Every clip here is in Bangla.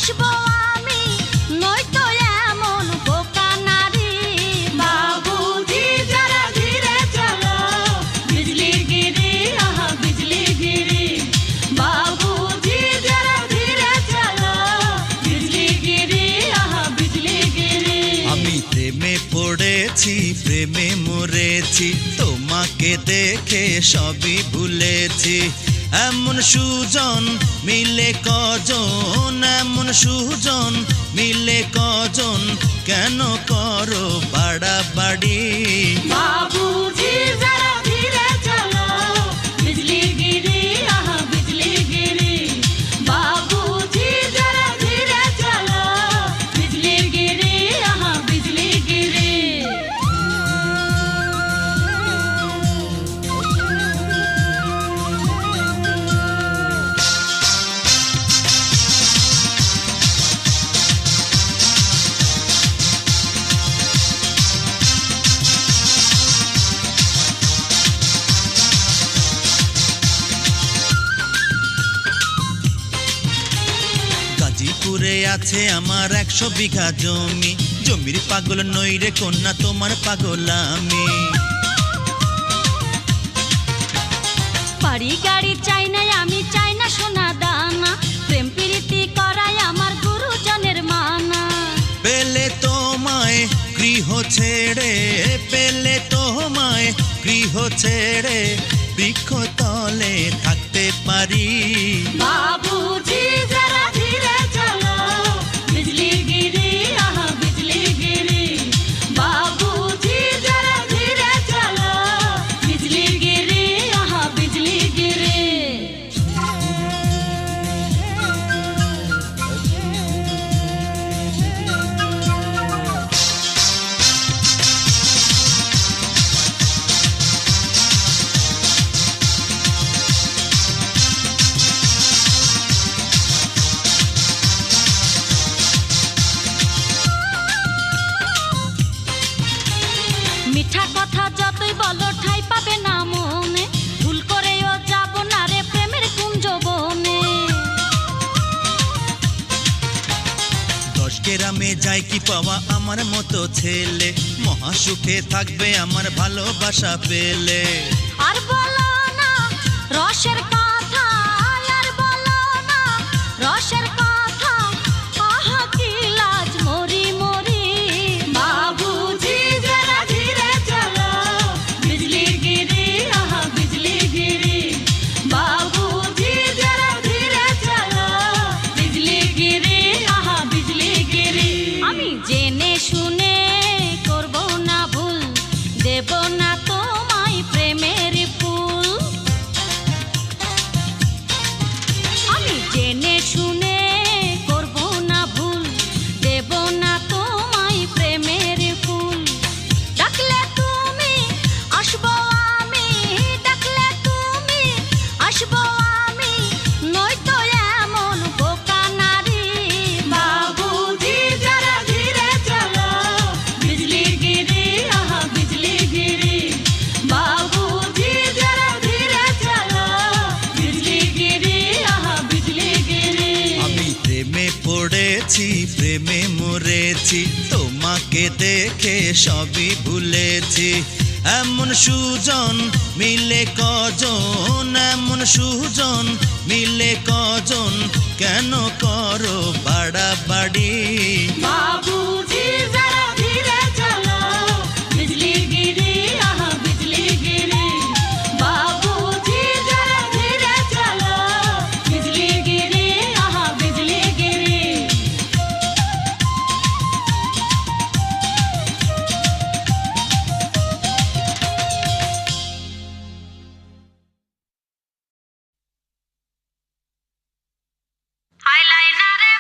আসবো আমি, নয়তো এমন বোকা নারী। বাবুজি যারা ধীরে চলো, বিজলি গিরি আহা বিজলি গিরি। বাবুজি যারা ধীরে চলো, বিজলি গিরি আহা বিজলি গিরি। আমি প্রেমে পড়েছি, প্রেমে মরেছি, তোমাকে দেখে সবই ভুলেছি। এমন সুজন মিলে কজন, এমন সুজন মিলে কজন, কেন করো বাড়াবাড়ি? বাবুজি যারা ধীরে চলো, বিজলি গিরি আহা বিজলি গিরি। বাবুজি যারা ধীরে চলো, বিজলি গিরি আহা বিজলি গিরি। গাজীপুরে আছে আমার 100 বিঘা জমি, জমির পাগল নই রে কন্যা, তোমার পাগল আমি। বাড়ি গাড়ি চাই না আমি, চাই না সোনা দানা, প্রেম প্রীতি করাই আমার গুরুজনের মানা। পেলে তোমায় গৃহ ছেড়ে, পেলে তোমায় গৃহ ছেড়ে, বৃক্ষ তলে থাকতে পারি। বাবুজি যারা ধীরে চলো, বিজলি গিরি আহা বিজলি গিরি। বাবুজি যারা ধীরে চলো, বিজলি গিরি আহা বিজলি গিরি। মিঠা কথা যতই বলো ঠাই পাবে না মনে, ভুল করেও যাব না রে প্রেমের কুঞ্জ বনে। 10 গ্রামে যাই কি পাওয়া আমার মতো ছেলে, মহাসুখে থাকবে আমার ভালোবাসা পেলে। আর বলো না রসের কথা, আর বলো না রসের কথা, আহা কি লাজ মরি মরি। বাবুজি যারা ধীরে চলো, বিজলি গিরি আহা বিজলি গিরি। বাবুজি যারা ধীরে চলো, বিজলি গিরি আহা বিজলি গিরি। আমি জেনে শুনে করব না ভুল, দেব না তোমায় প্রেমের ফুল। আমি জেনে শুনে করব না ভুল, দেব না তোমায় প্রেমের ফুল। ডাকলে তুমি আসবো আমি, ডাকলে তুমি আসবো আমি, নয়তো এমন বোকা নারী। বাবুজি যারা ধীরে চলো, বিজলি গিরি আহা বিজলি গিরি। বাবুজি যারা ধীরে চলো, বিজলি গিরি আহা বিজলি গিরি। আমি প্রেমে পড়েছি, প্রেমে মরেছি, তোমাকে দেখে সবই ভুলেছি। এমন সুজন মিলে কজন, এমন সুজন মিলে কজন, কেন করো বাড়াবাড়ি? বাবুজি যারা ধীরে চলো, বিজলি গিরি আহা বিজলি গিরি। বাবুজি যারা ধীরে চলো, বিজলি গিরি আহা বিজলি গিরি। আইলাইনারে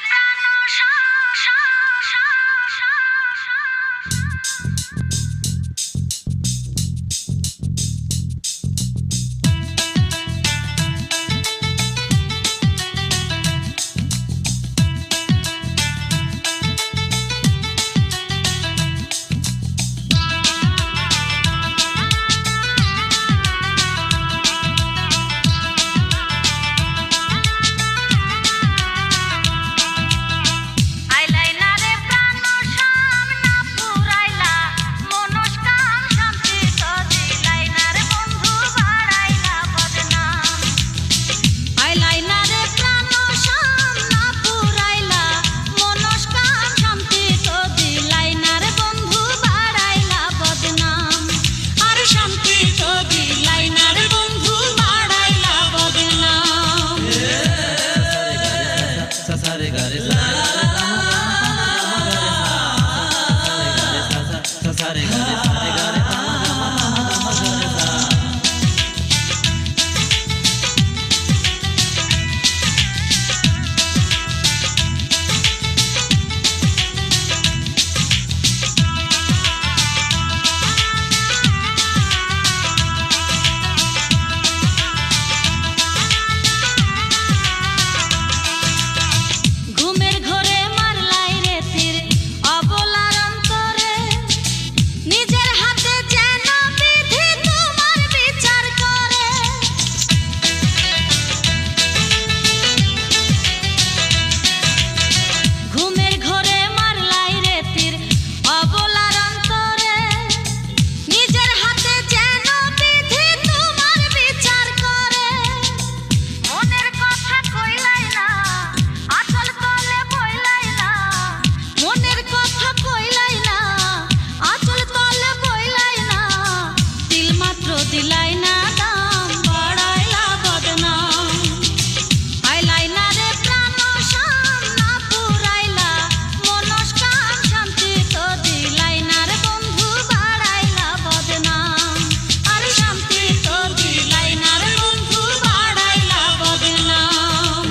ঘুমের ঘোরে মারলাই রে তীর অবলার অন্তরে, নিজের হাতে যেন বিধি তোমার বিচার করে। ঘুমের ঘোরে মারলাই রে তীর অবলার অন্তরে, নিজের হাতে যেন বিধি তোমার বিচার করে। মনের কথা কইলাই না, আচল তলে বইলাই না। মনের কথা কইলাই না, আচল তলে বইলাই না। তিল মাত্র দিলাই না, দাম বাড়াইলা বদনাম। আইলাই না রে প্রাণ শাম, না পুরাইলা মনস্কাম। শান্তি তো দিলাই না রে বন্ধু, বাড়াইলা বদনাম। আর শান্তি তো দিলাই না রে বন্ধু, বাড়াইলা বদনাম।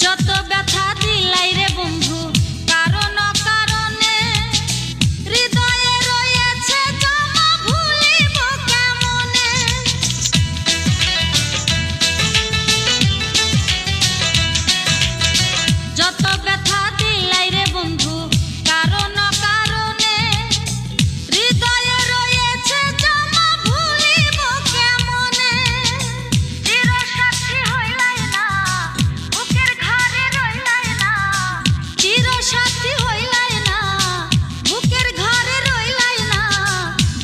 যত ব্যথা দিলাই রে বন্ধু কারণ অকারণে, হৃদয়ে রয়েছে জমা, ভুলিব কেমনে। যত ব্যথা দিলাই রে বন্ধু কারণ অকারণে, হৃদয়ে রয়েছে জমা, ভুলিব কেমনে। চিরসাথী হইলাই না, বুকের ঘরে রইলাই না। চিরসাথী হইলাই না, বুকের ঘরে রইলাই না।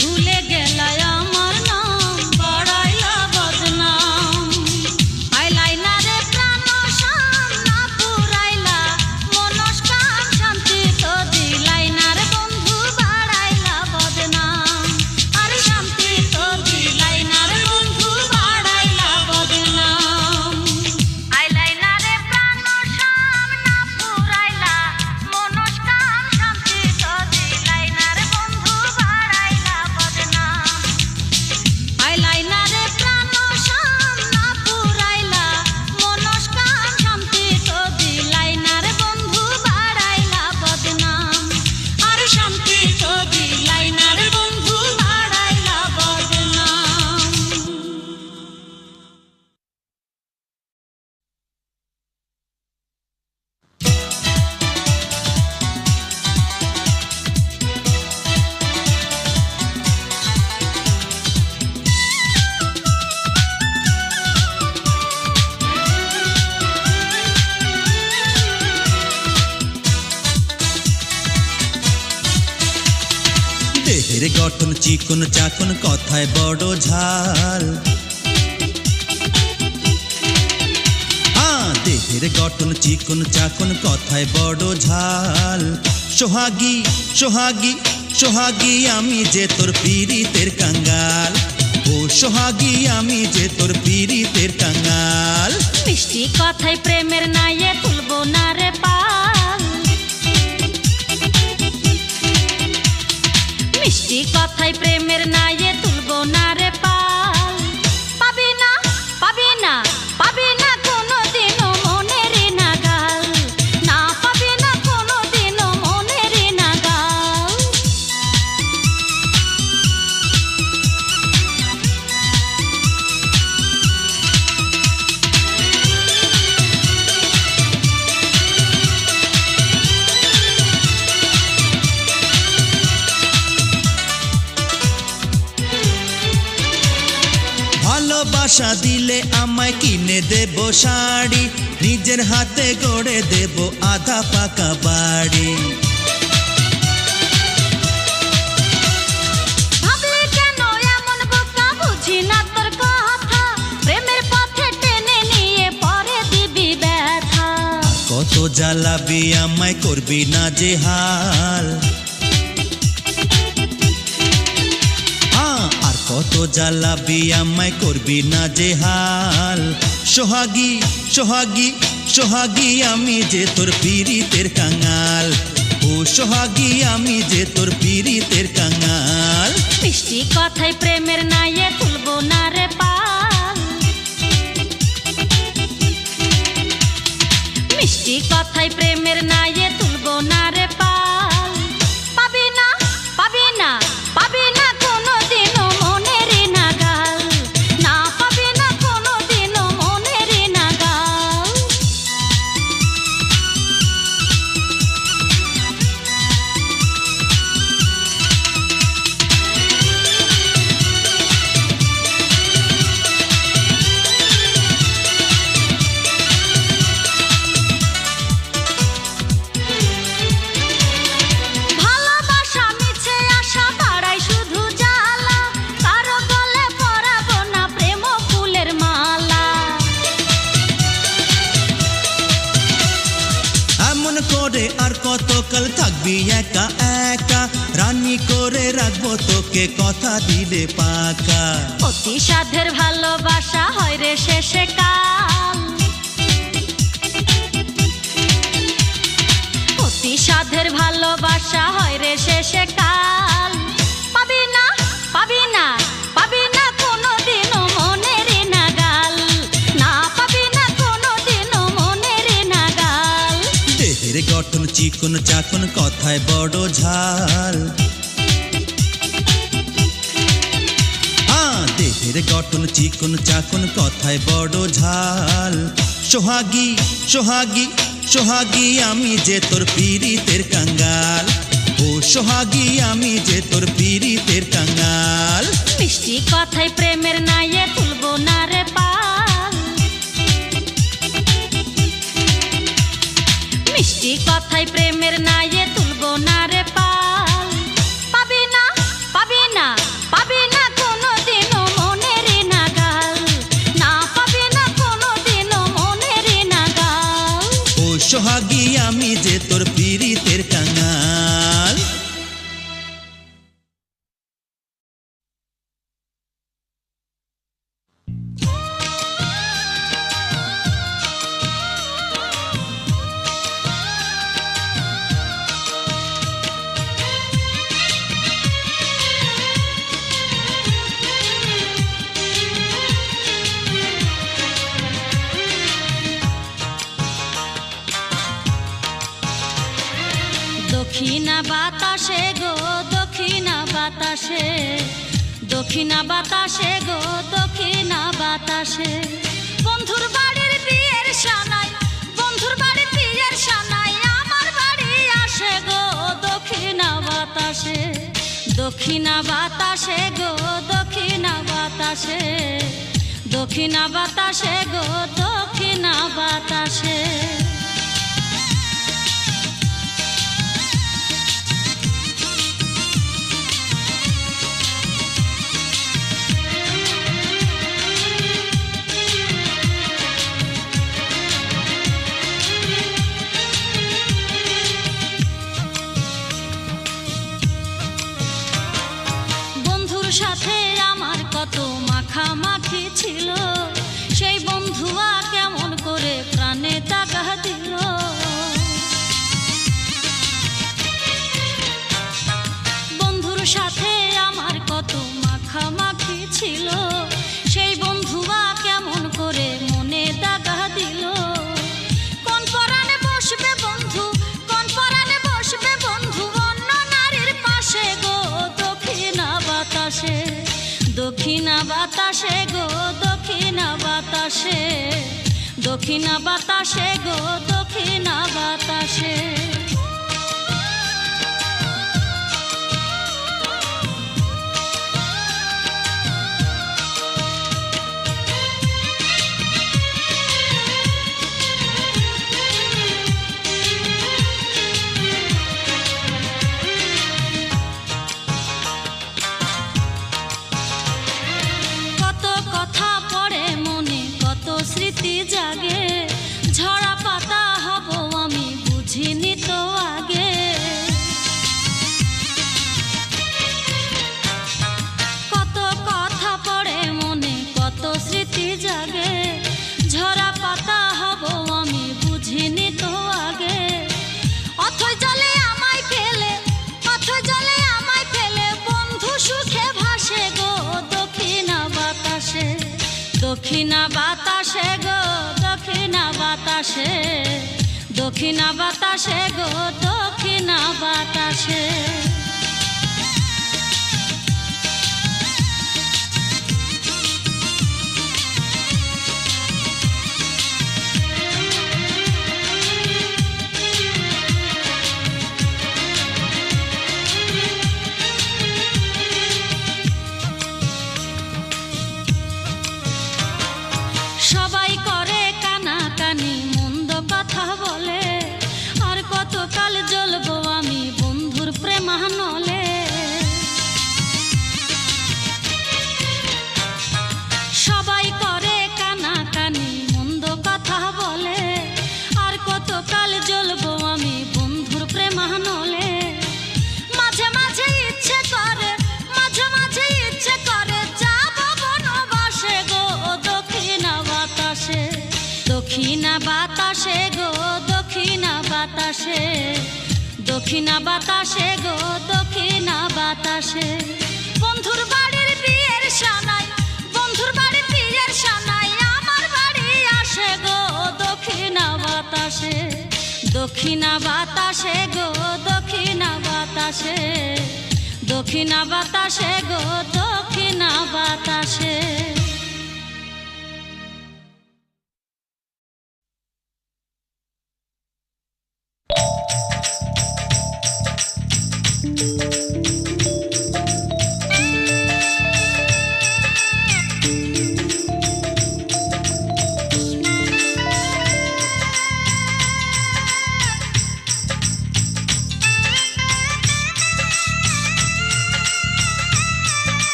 ভুলে গেলাই আমার নাম, বাড়াইলা বদনাম। আইলাই না রে প্রাণ শাম, না পুরাইলা মনস্কাম। শান্তি তো দিলাই না রে বন্ধু, বাড়াইলা বদনাম। আর শান্তি তো দিলাই না রে বন্ধু, বাড়াইলা বদনাম। আইলাই না রে প্রাণ শাম, না পুরাইলা মনস্কাম। শান্তি তো দিলাই না রে বন্ধু, বাড়াইলা বদনাম। আইলাই না রে প্রাণ শাম, না পুরাইলা মনস্কাম। শান্তি তো দিলাই না রে বন্ধু, বাড়াইলা বদনাম। আর শান্তি তো দিলাই না রে বন্ধু, বাড়াইলা বদনাম। দেহের গঠন চিকন চাকন, কথায় বড় ঝাল। দেহের গঠন চিকন চাকন, কথায় বড় ঝাল। সোহাগী সোহাগী সোহাগী আমি যে তোর পীড়িতের কাঙ্গাল। ও সোহাগী আমি যে তোর পীড়িতের কাঙ্গাল। মিষ্টি কথায় প্রেমের নাইয়ে তুলবো না রে পাল। মিষ্টি কথায় প্রেমের নাইয়ে তুলবো না রে পাল। পাবি না পাবি না পাবি না কোনোদিনও মনের নাগাল। না পাবি না কোনোদিনও মনের নাগাল। পয়সা দিলে আমায় কিনে দেব শাড়ি, নিজের হাতে গড়ে দেব আধা পাকা বাড়ি। ভাবলি কেন এমন বোকা, বুঝি না তোর কথা, প্রেমের পথে টেনে নিয়ে পরে দিবি ব্যথা। কত জ্বালাবি আমায়, করবি না যে হাল, আর কত জ্বালাবি আমায়, করবি না যে হাল। সোহাগী সোহাগী সোহাগী আমি যে তোর পীড়িতের কাঙাল, ও সোহাগী আমি যে তোর পীড়িতের কাঙাল। মিষ্টি কথায় প্রেমের নাইয়ে তুলবো না রে পাল, মিষ্টি কথায় প্রেমের নাইয়ে তুলবো না রে পাল। পাবি না পাবি না পাবি না কোনোদিনও মনের নাগাল, না পাবি না কোনোদিনও মনের নাগাল। ভালোবাসা মিছে আশা বাড়াই শুধু জ্বালা, কারো গলে পরাবো না প্রেম ফুলের মালা। এমন করে আর কতকাল থাকবি একা একা, রানী করে রাখবো তোকে কথা দিলে পাকা। অতি সাধের ভালোবাসা হয় রে শেষে কাল, অতি সাধের ভালোবাসা হয় রে শেষে কাল। পাবি না পাবি না পাবি না কোনোদিনও মনের নাগাল, না পাবি না কোনোদিনও মনের নাগাল। দেহের গঠন চিকন চাকন, কথায় বড় ঝাল, দেহের গঠন চিকন চাকন, কথায় বড় ঝাল। সোহাগী সোহাগী সোহাগী আমি যে তোর পীড়িতের কাঙ্গাল, ও সোহাগী আমি যে তোর পীড়িতের কাঙ্গাল। মিষ্টি কথায় প্রেমের নাইয়ে তুলবো না রে পাল, মিষ্টি কথায় প্রেমের নাইয়ে তুলবো না রে পাল। পাবি না পাবি না পাবি না কোনোদিনও মনের নাগাল, না পাবি না কোনোদিনও মনের নাগাল। ও সোহাগী আমি যে তোর পীড়িতের কাঙ্গাল। দক্ষিণা বাতাসে গো দক্ষিণা বাতাসে, দক্ষিণা বাতাসে গো দক্ষিণা বাতাসে, বন্ধুর বাড়ির বিয়ের সানাই, বন্ধুর বাড়ির বিয়ের সানাই আমার বাড়ি আসে গো দক্ষিণা বাতাসে। দক্ষিণা বাতাসে গো দক্ষিণা বাতাসে, দক্ষিণা বাতাসে গো দক্ষিণা বাতাসে। বন্ধুর সাথে আমার কত মাখামাখি ছিল, সেই বন্ধুয়া কেমন করে প্রাণে দাগা দিল। বন্ধুর সাথে আমার কত মাখামাখি ছিল, সেই বন্ধুয়া কেমন করে মনে দাগা দিল। কোন পরাণে বসবে বন্ধু, কোন পরাণে বসবে বন্ধু অন্য নারীর পাশে গো দক্ষিণা বাতাসে। দক্ষিণা বাতাসে গো দক্ষিণা বাতাসে, দক্ষিণা বাতাসে গো দক্ষিণা বাতাসে। বাতাসে, দক্ষিণা বাতাসে গো দক্ষিণা বাতাসে। সবাই করে কানাকানি মন্দ কথা বলে, আর কতকাল জ্বলবো আমি বন্ধুর প্রেমানলে। সবাই করে কানাকানি মন্দ কথা বলে, আর কতকাল জ্বলবো আমি বন্ধুর প্রেমানলে। মাঝে মাঝে ইচ্ছে করে, মাঝে মাঝে ইচ্ছে করে যাব বনবাসে গো দক্ষিণা বাতাসে, দক্ষিণা বাতাসে গো দক্ষিণা বাতাসে, দক্ষিণা বাতাসে গো দক্ষিণা বাতাসে। বন্ধুর বাড়ির বিয়ের সানাই, বন্ধুর বাড়ির বিয়ের সানাই আমার বাড়ি আসে গো দক্ষিণা বাতাসে, দক্ষিণা বাতাসে গো দক্ষিণা বাতাসে, দক্ষিণা বাতাসে গো দক্ষিণা বাতাসে।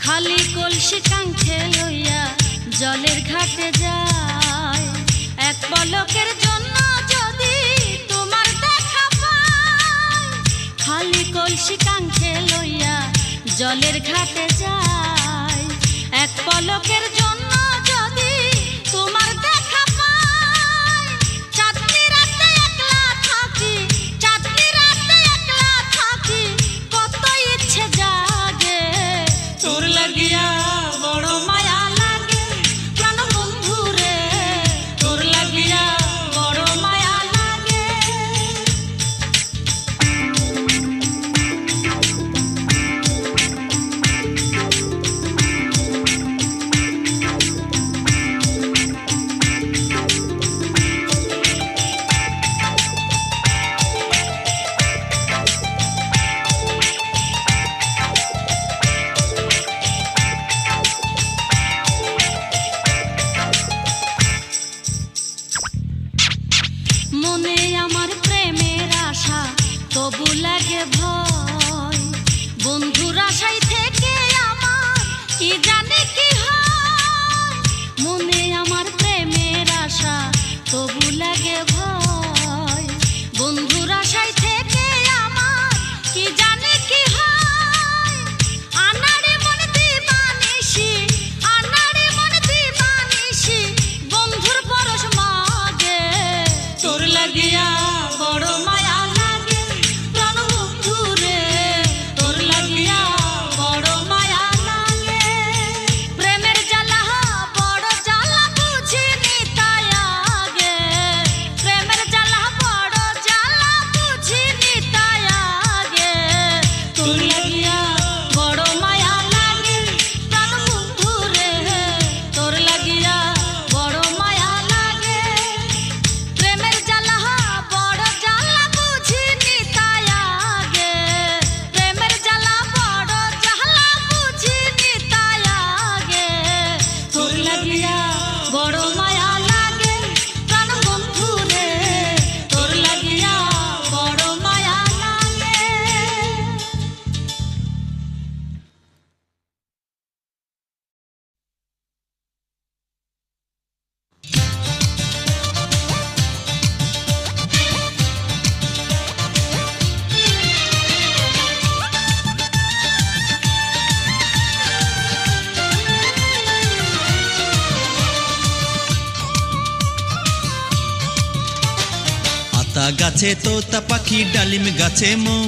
খালি কলসি কাঙ্খে লইয়া জলের ঘাটে যায়, এক পলকের জন্য যদি তোমার দেখা পাই। খালি কলসি কাঙ্খে লইয়া জলের ঘাটে যায়, এক পলকের জন্য যদি তোমার দেখা পাই। চাঁদনি রাতে একলা থাকি, চাঁদনি রাতে একলা থাকি, কত ইচ্ছে জাগে তোর লাগিয়া বড় মায়া লাগে প্রাণ বন্ধু রে, তোর লাগিয়া বড় মায়া লাগে। তোর লাগিয়া বড় মায়া লাগে প্রাণ বন্ধু রে, তোর লাগিয়া বড় মায়া লাগে। প্রেমের জ্বালা বড় জ্বালা বুঝিনি তাই আগে, প্রেমের জ্বালা বড় জ্বালা বুঝিনি তাই আগে। তোর লাগিয়া বড় মায়া লাগে প্রাণ বন্ধু রে, তোর লাগিয়া বড় মায়া লাগে। আতা গাছে তোতা পাখি ডালিম গাছে মৌ,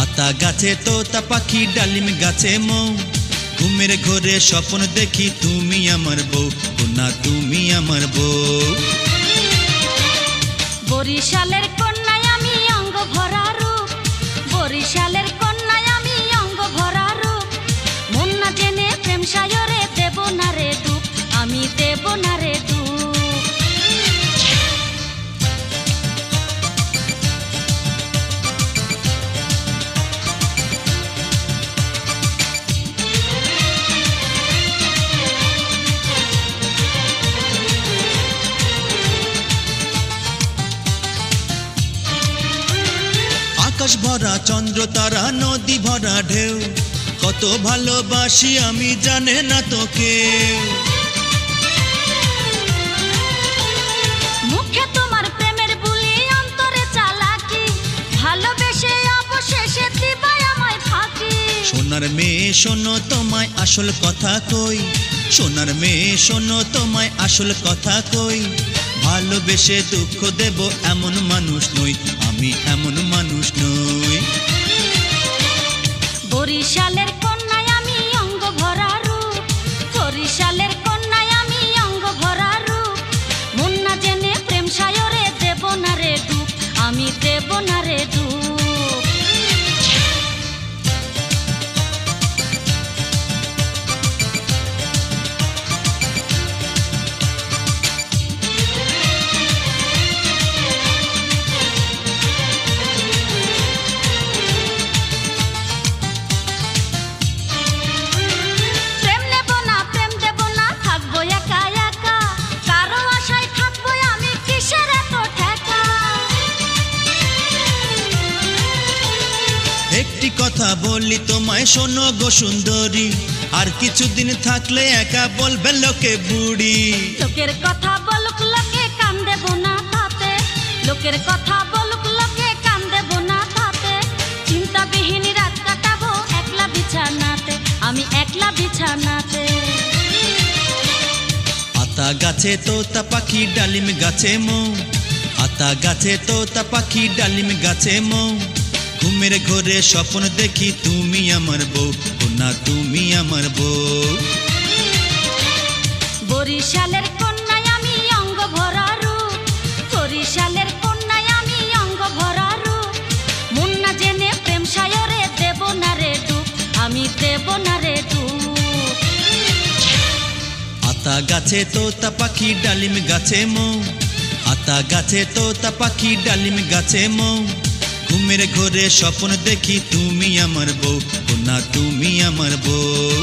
আতা গাছে তোতা পাখি ডালিম গাছে মৌ। ঘুমের ঘোরে স্বপ্ন দেখি তুমি আমার বউ, ও না তুমি আমার বউ। বরিশালের কন্যায় আমি অঙ্গ ভরা রূপ, বরিশালের কন্যায় আমি অঙ্গ ভরা রূপ। মন না জেনে প্রেম সায়রে দেব না রে দুঃখ, আমি দেব না রে দুঃখ। আকাশ ভরা চন্দ্র তারা নদী ভরা ঢেউ, কত ভালোবাসি আমি জানে না তো কেউ। মুখে তোমার প্রেমের বুলি অন্তরে চালাকি, ভালোবেসে অবশেষে দিবাই আমায় ফাঁকি। সোনার মেয়ে শোনো তোমায় আসল কথা কই, সোনার মেয়ে শোনো তোমায় আসল কথা কই। ভালোবেসে দুঃখ দেব এমন মানুষ নই, আমি এমন মানুষ নই। বরিশালের কন্যায় আমি অঙ্গ ভরা রূপ, বরিশালের কন্যায় আমি অঙ্গ ভরা রূপ। মন না জেনে প্রেম সায়রে দেব না রে দুঃখ, আমি দেব না রে দুঃখ। প্রেম নেব না প্রেম দেব না থাকবো একা একা, কারো আশায় থাকবো আমি কিসের এত ঠেকা। একটি কথা বলি তোমায় শোনো গো সুন্দরী, আর কিছুদিন থাকলে একা বলবে লোকে বুড়ি। লোকের কথা বলুক লোকে কান দেব না তাতে, লোকের কথা বলুক লোকে কান দেব না তাতে। চিন্তাবিহীন রাত কাটাবো একলা বিছানাতে, আমি একলা বিছানাতে। আতা গাছে তোতা পাখি ডালিম গাছে মৌ, আতা গাছে তোতা পাখি ডালিম গাছে মৌ। ঘুমের ঘোরে স্বপ্ন দেখি তুমি আমার বউ, ও না তুমি আমার বউ। বরিশালের কন্যায় আমি অঙ্গ ভরা রূপ, বরিশালের কন্যায় আমি অঙ্গ ভরা রূপ। মন না জেনে প্রেম সায়রে দেব না রে দুঃখ, আমি দেব না রে দুঃখ। আতা গাছে তোতা পাখি ডালিম গাছে মৌ, আতা গাছে তোতা পাখি ডালিম গাছে মৌ। ঘুমের ঘোরে স্বপ্ন দেখি তুমি আমার বউ, ও না তুমি আমার বউ।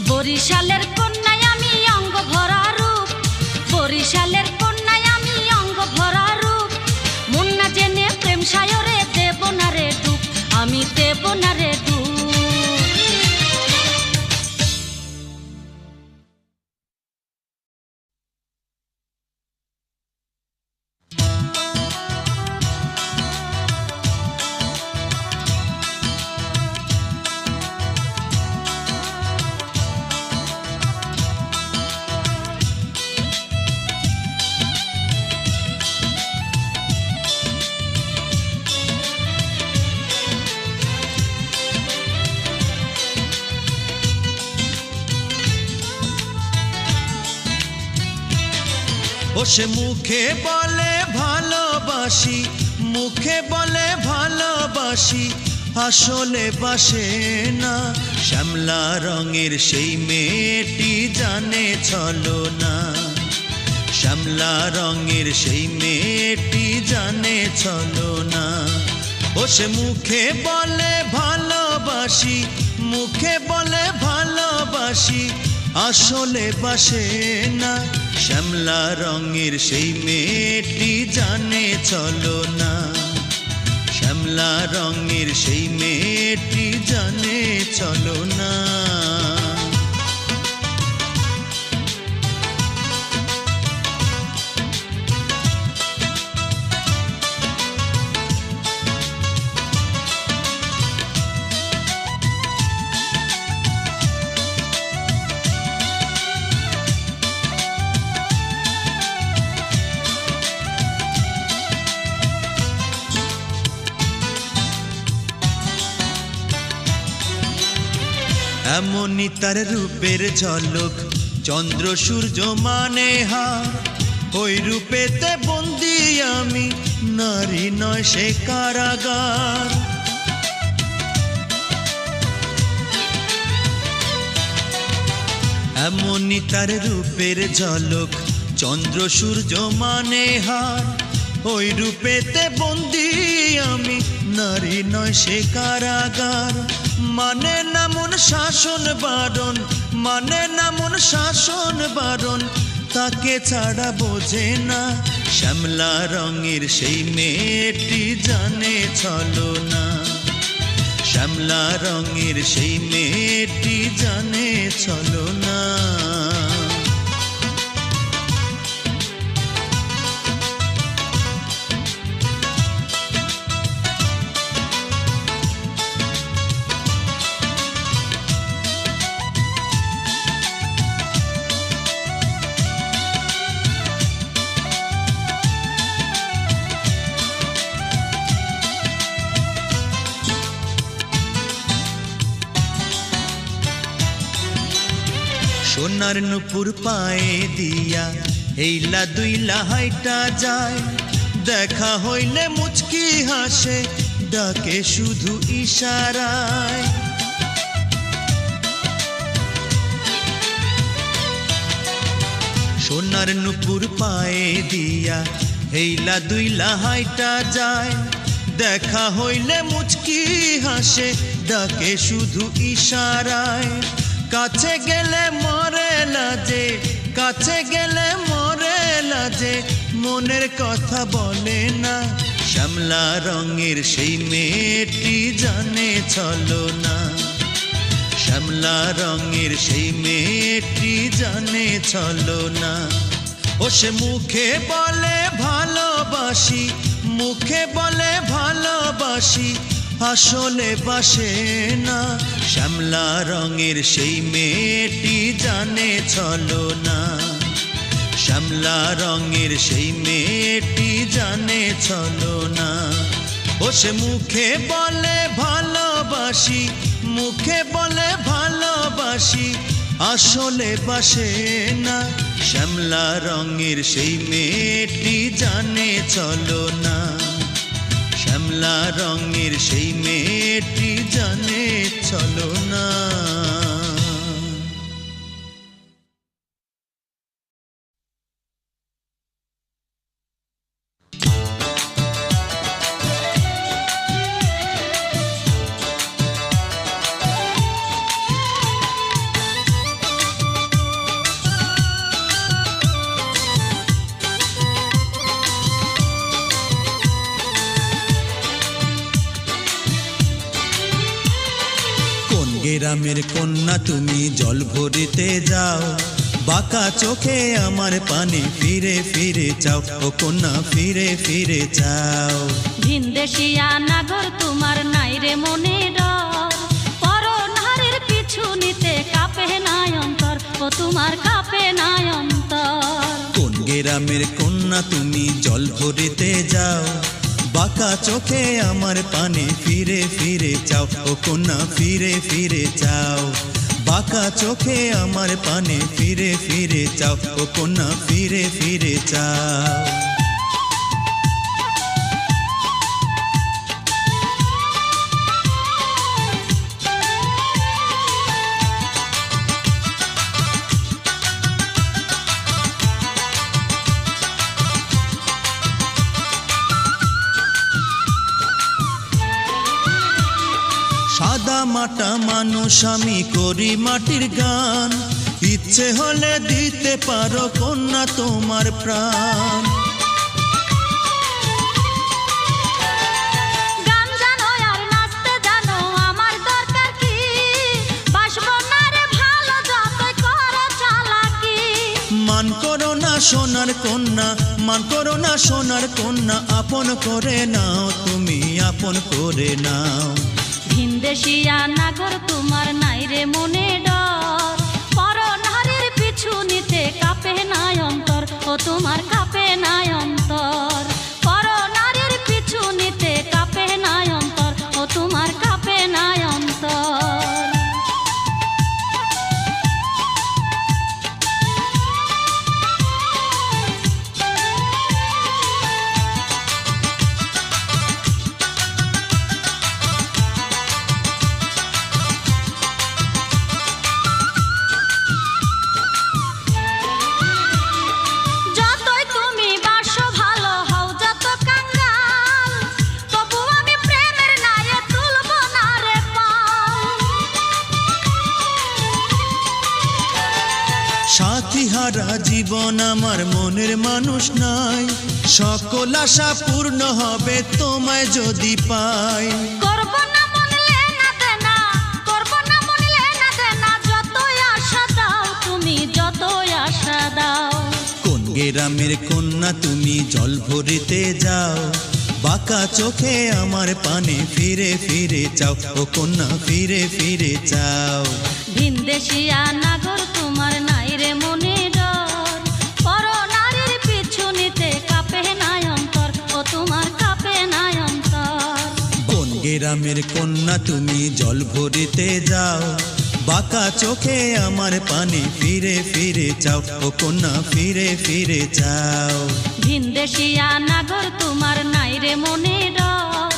বরিশালের কন্যায় আমি অঙ্গ ভরা রূপ, বরিশালের কন্যায় আমি অঙ্গ ভরা রূপ। মন না জেনে প্রেম সায়রে দেব না রে দুঃখ, আমি দেব না রে দুঃখ। ও সে মুখে বলে ভালোবাসি, মুখে বলে ভালোবাসি, ভালোবাসি আসলে বাসে না। শ্যামলা রঙের সেই মেয়েটি জানে ছলনা, শ্যামলা রঙের সেই মেয়েটি জানে ছলনা। ও সে মুখে বলে ভালোবাসি, মুখে বলে ভালোবাসি আসলে বাসে না। শ্যামলা রঙের সেই মেয়েটি জানে ছলনা, শ্যামলা রঙের সেই মেয়েটি জানে ছলনা। এমনই তার রূপের ঝলক, চন্দ্র সূর্য মানে হার। ওই রূপেতে বন্দি আমি, নারী নয় সে কারাগার। এমনই তার রূপের ঝলক, চন্দ্র সূর্য মানে হার। ওই রূপেতে বন্দি আমি, নারী নয় সে কারাগার। মানে না মন শাসন বারণ, মানে না মন শাসন বারণ, তাকে ছাড়া বোঝে না। শ্যামলা রঙের সেই মেয়েটি জানে ছলনা, শ্যামলা রঙের সেই মেয়েটি জানে ছলনা। সোনার নুপুর পায়ে দিয়া এইলা দুইলা হাইটা যায়। দেখা হইলে মুচকি হাসে, ডাকে শুধু ইশারায়। সোনার নুপুর পায়ে দিয়া এইলা দুইলা হাইটা যায়। দেখা হইলে মুচকি হাসে, ডাকে শুধু ইশারায়। কাছে গেলে মরে লাজে, কাছে গেলে মরে লাজে, মনের কথা বলে না। শ্যামলা রঙের সেই মেয়েটি জানে ছলনা, শ্যামলা রঙের সেই মেয়েটি জানে ছলনা। ও সে মুখে বলে ভালোবাসি, মুখে বলে ভালোবাসি আসলে বাসে না। শ্যামলা রঙের সেই মেয়েটি জানে ছলনা, শ্যামলা রঙের সেই মেয়েটি জানে ছলনা। ও সে মুখে বলে ভালোবাসি, মুখে বলে ভালোবাসি আসলে বাসে না। শ্যামলা রঙের সেই মেয়েটি জানে ছলনা, শ্যামলা রঙের সেই মেয়েটি জানে ছলনা। গ্রামের কন্যা তুমি জল ভরিতে যাও, বাঁকা চোখে আমার পানি ফিরে ফিরে চাও। ও কন্যা ফিরে ফিরে চাও। ভিনদেশিয়া নাগর তোমার নাই রে মনে ডর, পর নারীর পিছু নিতে কাঁপে নাই অন্তর। ও তোমার কাঁপে নাই অন্তর। কোন গ্রামের কন্যা তুমি জল ভরিতে যাও, বাঁকা চোখে আমার পানি ফিরে ফিরে চাও। ও কন্যা ফিরে ফিরে চাও, বাঁকা চোখে আমার পানি ফিরে ফিরে চাও। ও কন্যা ফিরে ফিরে চাও। সাদা মাটা মানুষ আমি করি মাটির গান, ইচ্ছে হলে দিতে পারো কন্যা তোমার প্রাণ। গান জানো আর নাচতে জানো, আমার দরকার কি? বাসবো না রে ভালো যতই করো চালাকি। মান করো না সোনার কন্যা, মান করো না সোনার কন্যা, আপন করে নাও তুমি, আপন করে নাও। ভিনদেশিয়া নাগর তোমার নাই রে মনে ডর, পর নারীর পিছু নিতে কাঁপে নাই অন্তর, ও তোমার কাঁপে নাই অন্তর। পর নারীর পিছু নিতে কাঁপে নাই অন্তর, ও তোমার কাঁপে নাই অন্তর। যতই তুমি বাসো ভালো হও যত কাঙ্গাল, তবু আমি প্রেমের নায়ে তুলব না রে পাল। সাথীহারা জীবন আমার মনের মানুষ নাই, সকল আশা পূর্ণ হবে তোমায় যদি পাই। করব না মনলে না দেনা, করব না মনলে না দেনা, যতই আশা দাও তুমি, যতই আশা দাও। কোন গ্রামের কন্যা তুমি জল ভরিতে যাও, বাঁকা চোখে আমার পানে ফিরে ফিরে চাও, ও কন্যা ফিরে ফিরে চাও। ভিনদেশিয়া নাগর তোমার নাই রে মনে ডর, পর নারীর পিছু নিতে কাঁপে নাই অন্তর, ও তোমার কাঁপে নাই অন্তর। কোন গ্রামের কন্যা তুমি জল ভরিতে যাও, বাঁকা চোখে আমার পানে ফিরে ফিরে চাও, ও কন্যা ফিরে ফিরে চাও। ভিনদেশিয়া নাগর তোমার নাই রে মনে ডর,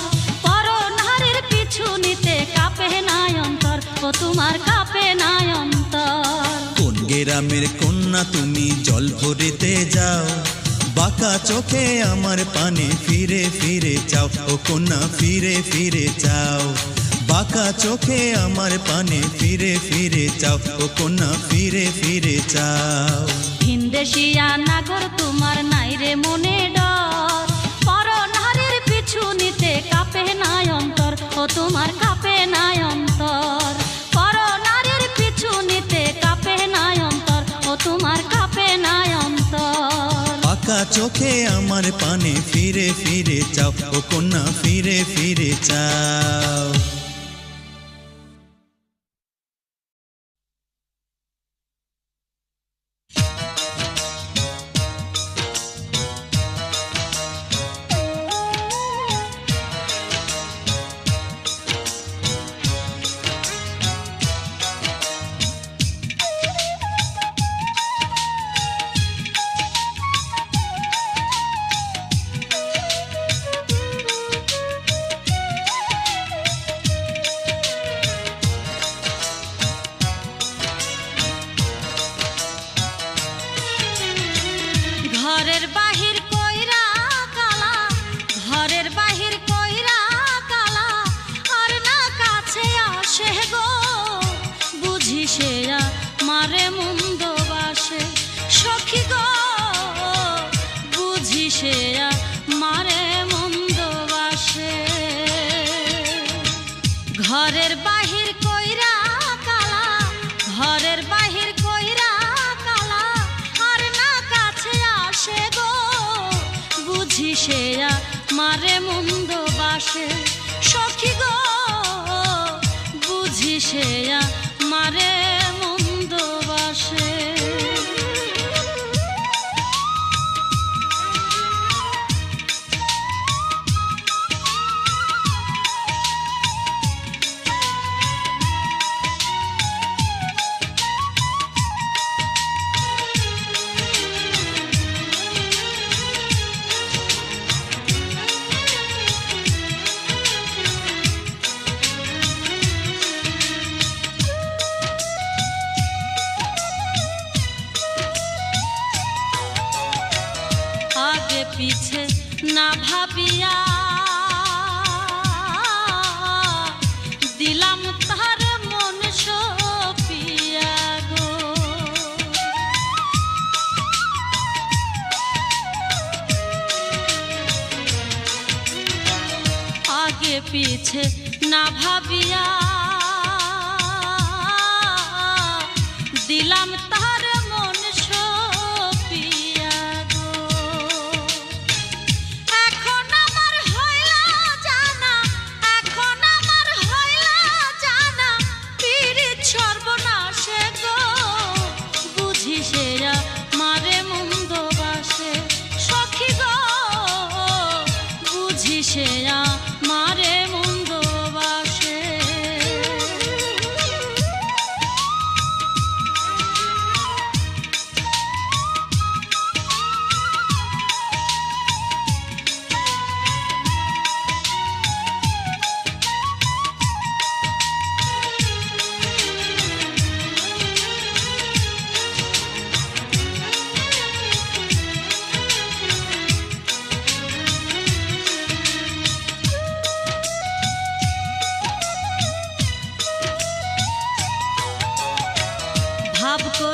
পর নারীর পিছু নিতে কাঁপে নাই অন্তর, ও তোমার কাঁপে নাই অন্তর। কোন গ্রামের কন্যা তুমি জল ভরিতে যাও, বাঁকা চোখে আমার পানে ফিরে ফিরে চাও, ও কন্যা ফিরে ফিরে চাও। বাঁকা চোখে আমার পানে ফিরে ফিরে চাও, ও কন্যা ফিরে ফিরে চাও। ভিনদেশিয়া নাগর তোমার নাই রে মনে ডর, পর নারীর পিছু নিতে কাঁপে নাই অন্তর, ও তোমার কাঁপে নাই অন্তর। পর নারীর পিছু নিতে কাঁপে নাই অন্তর, ও তোমার কাঁপে নাই অন্তর। বাঁকা চোখে আমার পানে ফিরে ফিরে চাও, ও কন্যা ফিরে ফিরে চাও। ঘরের বাহির কইরা কালা, ঘরের বাহির কইরা কালা, আর না কাছে আসে গো, বুঝি সে মারে মন্দ বাসে। সখী গো বুঝি সে মারে মন্দ বাসে। ঘরের বাহির কইরা কালা, ঘরের বাহির কইরা কালা, আর না কাছে আসে গো, বুঝি সে মারে মন্দ বাসে। সখী গো বুঝি সে মারে মন্দ বাসে।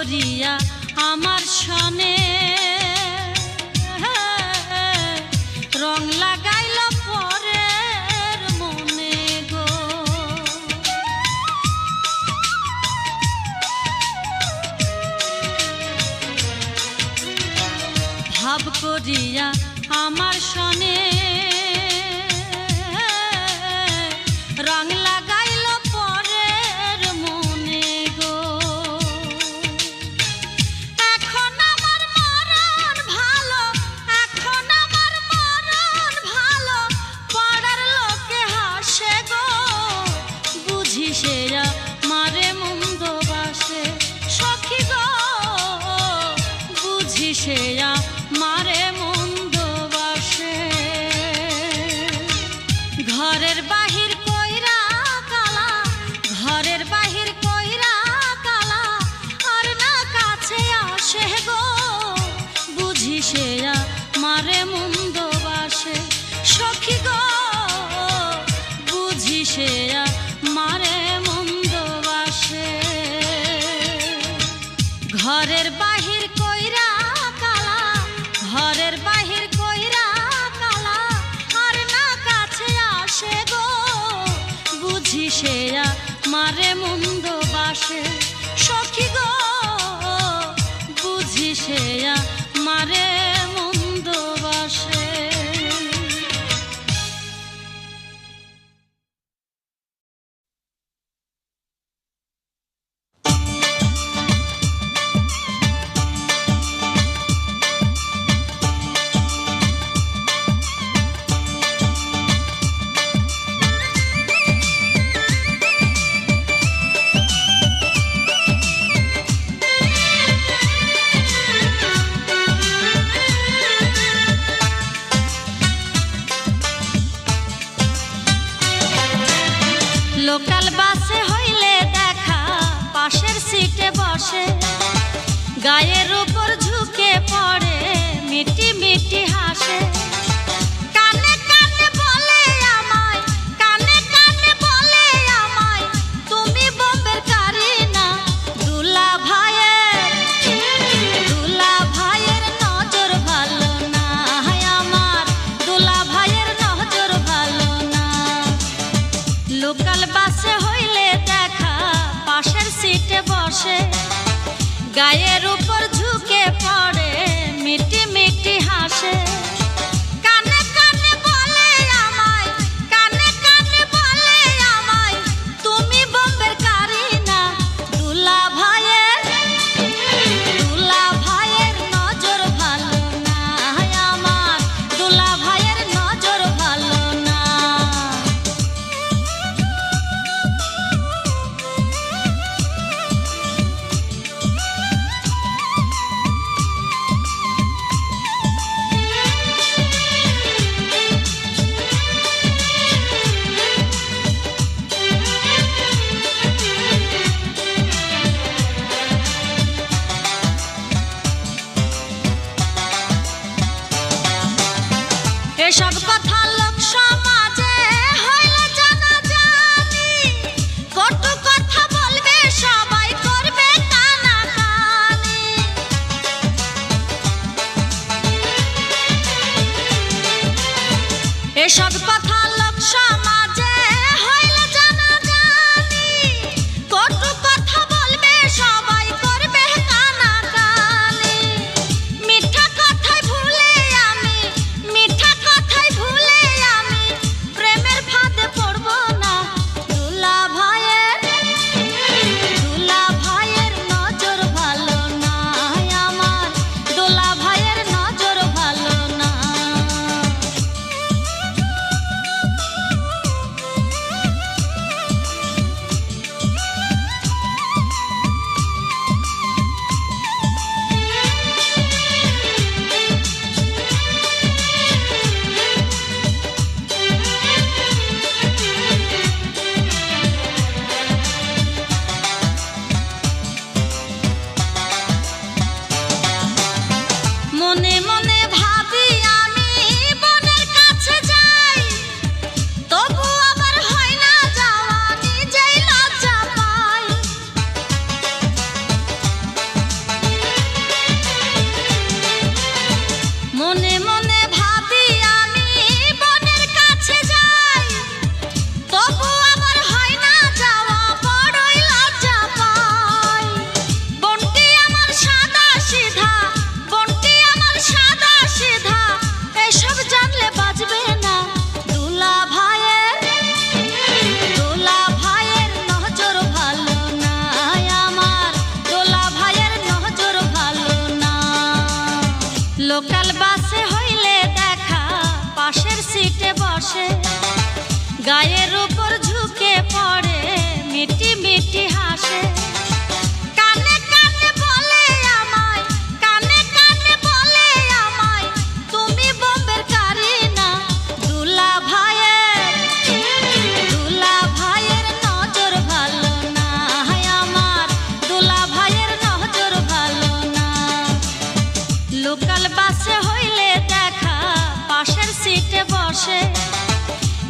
করিয়া আমার সনে রং লাগাইল পরের মনে গো। ভাব করিয়া আমার সনে রং লাগাইল পরের মনে গো। এখন আমার মরণ ভালো, এখন আমার মরণ ভালো, পাড়ার লোকে হাসে গো। বুঝি সে মারে মন্দ বাসে সখী গো, বুঝি সে মারে মন্দ বাসে। ঘরের বাহির কইরা কালা, ঘরের বাহির কইরা কালা, আর না কাছে আসে গো। বুঝি সে মারে মন্দ বাসে সখী গো, বুঝি সে মারে মন্দ বাসে। ঘরের বাহির কইরা কালা, ঘরের বাহির কইরা কালা, আর না কাছে আসে গো। বুঝি সে মারে মন্দ বাসে সখী গো, বুঝি সে মারে মন্দ বাসে। লোকাল বাসে হইলে দেখা পাশের সিটে বসে, গায়ের উপর ঝুঁকে পড়ে মিটি মিটি হাসে। কানে কানে বলে আমায়, কানে কানে বলে আমায়, তুমি বোম্বের কারিনা। দুলা ভাইয়ের, দুলা ভাইয়ের নজর ভালো না, আমার দুলা ভাইয়ের নজর ভালো না। লোকাল বাসে হইলে দেখা পাশের সিটে বসে, গায়ের উপর ঝুঁকে পড়ে মিটি মিটি হাসে। কানে কানে বলে আমায়, কানে কানে বলে আমায়, তুমি বোম্বের কারিনা। দুলা ভাইয়ের, দুলা ভাইয়ের নজর ভালো না, আমার দুলা ভাইয়ের নজর ভালো না।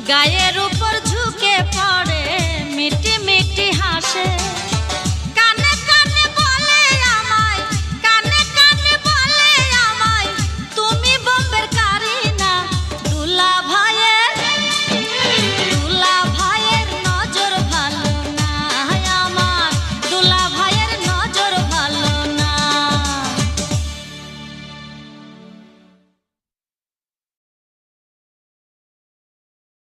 গায়ে